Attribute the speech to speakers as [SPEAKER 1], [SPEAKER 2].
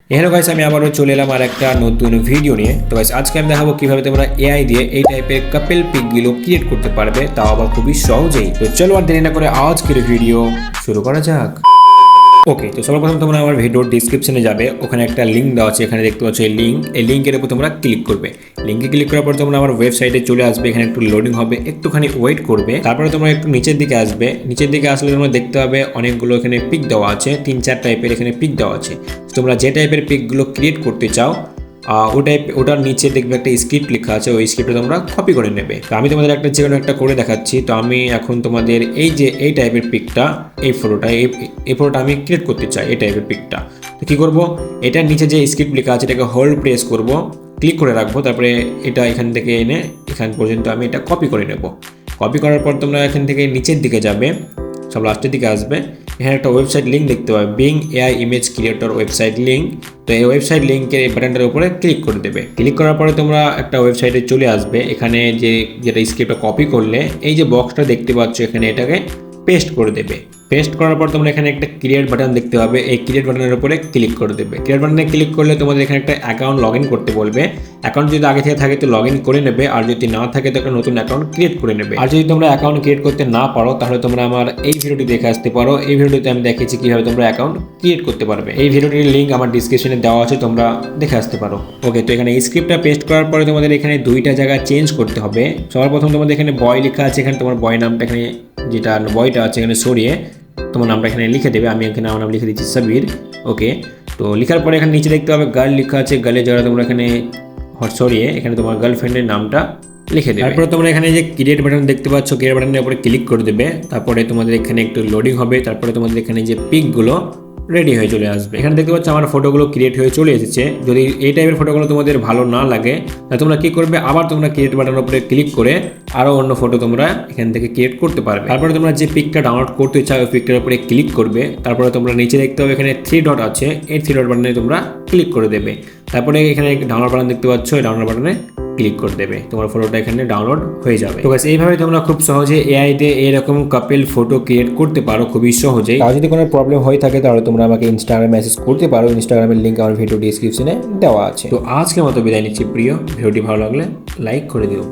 [SPEAKER 1] Hello guys, আমি আবারও চলে এলাম আর একটা নতুন ভিডিও নিয়ে। তো গাইস আজকে আমি দেখাবো কিভাবে তোমরা এআই দিয়ে এই টাইপের কাপল পিকগুলো ক্রিয়েট করতে পারবে, তাও আবার খুবই সহজেই। তো চলো আর দেরি না করে আজকের ভিডিও শুরু করা যাক। ওকে, তো সর্বপ্রথম তোমরা আমার ভিডিওর ডিসক্রিপশনে যাবে, ওখানে একটা লিঙ্ক দেওয়া আছে, এখানে দেখতে পাচ্ছ এই লিঙ্কের উপর তোমরা ক্লিক করবে। লিঙ্কে ক্লিক করার পর তোমরা আমার ওয়েবসাইটে চলে আসবে, এখানে একটু লোডিং হবে, একটুখানি ওয়েট করবে। তারপরে তোমরা একটু নিচের দিকে আসবে, নিচের দিকে আসলে তোমরা দেখতে পাবে অনেকগুলো এখানে পিক দেওয়া আছে, 3-4 টাইপের এখানে পিক দেওয়া আছে। তোমরা যে টাইপের পিকগুলো ক্রিয়েট করতে চাও ওটার নিচে দেখবে একটা স্ক্রিপ্ট লেখা আছে, ওই স্ক্রিপ্টটা তোমরা কপি করে নেবে। তো আমি তোমাদের যে কোনো একটা করে দেখাচ্ছি। তো আমি এখন তোমাদের এই টাইপের পিকটা, এই ফটোটা আমি ক্রিয়েট করতে চাই, এই টাইপের পিকটা। তো কী করবো, এটার নিচে যে স্ক্রিপ্ট লেখা আছে এটাকে হোল্ড প্রেস করব, ক্লিক করে রাখবো, তারপরে এটা এখান থেকে এনে এখান পর্যন্ত আমি এটা কপি করে নেব। কপি করার পর তোমরা এখান থেকে নিচের দিকে যাবে, সব লাস্টের দিকে আসবে, এখানে একটা ওয়েবসাইট লিঙ্ক দেখতে পাবে, being AI image creator website link. তো এই ওয়েবসাইট লিঙ্কের এই বাটনটার উপরে ক্লিক করে দেবে। ক্লিক করার পরে তোমরা একটা ওয়েবসাইটে চলে আসবে, এখানে যেটা স্ক্রিপ্টটা কপি করলে এই যে বক্সটা দেখতে পাচ্ছ, এখানে এটাকে পেস্ট করে দেবে। পেস্ট করার পর তোমরা এখানে একটা ক্রিয়েট বাটন দেখতে পাবে, এই ক্রিয়েট বাটনের উপরে ক্লিক করে দেবে। ক্রিয়েট বাটনে ক্লিক করলে তোমাদের এখানে একটা অ্যাকাউন্ট লগ ইন করতে বলবে। অ্যাকাউন্ট যদি আগে থেকে থাকে তো লগ ইন করে নেবে, আর যদি না থাকে তো একটা নতুন অ্যাকাউন্ট ক্রিয়েট করে নেবে। আর যদি তোমরা অ্যাকাউন্ট ক্রিয়েট করতে না পারো তাহলে তোমরা আমার এই ভিডিওটি দেখে আসতে পারো। এই ভিডিওতে আমি দেখিয়েছি কিভাবে তোমরা অ্যাকাউন্ট ক্রিয়েট করতে পারবে। এই ভিডিওটির লিঙ্ক আমার ডিসক্রিপশনে দেওয়া আছে, তোমরা দেখে আসতে পারো। ওকে, তো এখানে স্ক্রিপ্টটা পেস্ট করার পরে তোমাদের এখানে দুইটা জায়গা চেঞ্জ করতে হবে। সবার প্রথম তোমাদের এখানে বয় লেখা আছে, এখানে তোমার বয় নামটা এখানে যেটা বয়টা আছে এখানে সরিয়ে তোমার নামটা এখানে লিখে দেবে। আমি এখানে আমার নাম লিখে দিচ্ছি সাবির। ওকে, তো লেখার পরে এখানে নিচে দেখতে হবে গার্ল লেখা আছে, গার্লের জায়গাটা তোমরা এখানে সরিয়ে এখানে তোমার গার্লফ্রেন্ডের নামটা লিখে দেবে। তারপরে তোমরা এখানে যে ক্রিয়েট বাটন দেখতে পাচ্ছ, ক্রিয়েট বাটনের উপরে ক্লিক করে দেবে। তারপরে তোমাদের এখানে একটু লোডিং হবে, তারপরে তোমাদের এখানে যে পিকগুলো রেডি হয়ে চলে আসবে। এখানে দেখতে পাচ্ছ আমার ফটোগুলো ক্রিয়েট হয়ে চলে এসেছে। যদি এই টাইপের ফটোগুলো তোমাদের ভালো না লাগে তাহলে তোমরা কী করবে, আবার তোমরা ক্রিয়েট বাটনের উপরে ক্লিক করে আরও অন্য ফটো তোমরা এখান থেকে ক্রিয়েট করতে পারবে। তারপরে তোমরা যে পিকটা ডাউনলোড করতে চাও ওই পিকটার উপরে ক্লিক করবে। তারপরে তোমরা নিচে দেখতে হবে এখানে 3 ডট আছে, এই 3 ডট বাটনে তোমরা ক্লিক করে দেবে। তারপরে এখানে ডাউনলোড বাটন দেখতে পাচ্ছ, এই ডাউনলোড বাটনে ক্লিক করে দেবে, তোমার ফটোটা এখানে ডাউনলোড হয়ে যাবে। তো গাইস এইভাবে তোমরা খুব সহজে এআই তে এরকম কাপল ফটো ক্রিয়েট করতে পারো খুবই সহজেই। আর যদি কোনো প্রবলেম হয়ে থাকে তাহলে তোমরা আমাকে ইনস্টাগ্রামে মেসেজ করতে পারো, ইনস্টাগ্রামের লিংক আমার ভিডিও ডেসক্রিপশনে দেওয়া আছে। তো আজকের মতো বিদায় নিচ্ছি প্রিয়, ভিডিওটি ভালো লাগলে লাইক করে দিও।